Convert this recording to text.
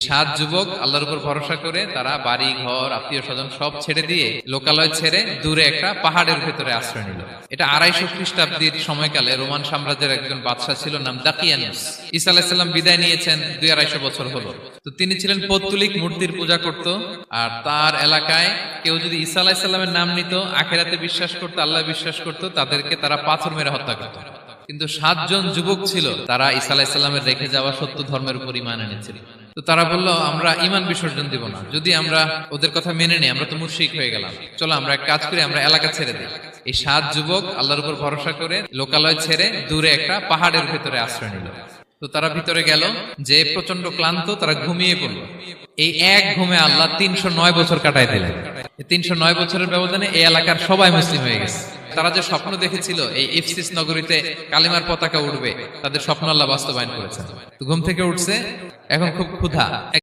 সাত যুবক আল্লাহর উপর ভরসা করে তারা বাড়ি ঘর আত্মীয় স্বজন সব ছেড়ে দিয়ে লোকালয় ছেড়ে দূরে একটা পাহাড়ের ভেতরে আশ্রয় নিল। এটা 250 খ্রিস্টাব্দের সময়কালে রোমান সাম্রাজ্যের একজন বাদশাহ ছিল, নাম দাকিয়ানুস। ঈসা আলাইহিস সালাম বিদায় নিয়েছেন 200-250 বছর হলো। তো তিনি ছিলেন পৌত্তলিক মূর্তির পূজা করত, আর তার এলাকায় কেউ যদি ঈসা আলাইহিস সালামের নাম নিত, আখিরাতে বিশ্বাস করত, আল্লাহ বিশ্বাস করত, তাদেরকে তারা পাথর মেরে হত্যা করত। কিন্তু 7 জন যুবক ছিল, তারা ঈসা আলাইহিস সালামের রেখে যাওয়া সত্য ধর্মের উপর ঈমান এনেছিল। তো তারা বলল, আমরা ঈমান বিসর্জন দিব না, যদি আমরা ওদের কথা মেনে নিই আমরা তো মুশরিক হয়ে গেলাম, চলো আমরা এক কাজ করি, আমরা এলাকা ছেড়ে দিই। এই 7 যুবক আল্লাহর উপর ভরসা করে লোকালয় ছেড়ে দূরে একটা পাহাড়ের ভেতরে আশ্রয় নিল। তো তারা ভিতরে গেল, যে প্রচন্ড ক্লান্ত, তারা ঘুমিয়ে পড়ল। এই এক ঘুমে আল্লাহ 309 বছর কাটায় দিলেন। 309 বছরের ব্যবধানে এই এলাকার সবাই মুসলিম হয়ে গেছে। তারা যে স্বপ্ন দেখেছিল এই ইফসিস নগরীতে কালিমার পতাকা উঠবে, তাদের স্বপ্ন আল্লাহ বাস্তবায়ন করেছেন। তো ঘুম থেকে উঠছে, এখন খুব ক্ষুধা।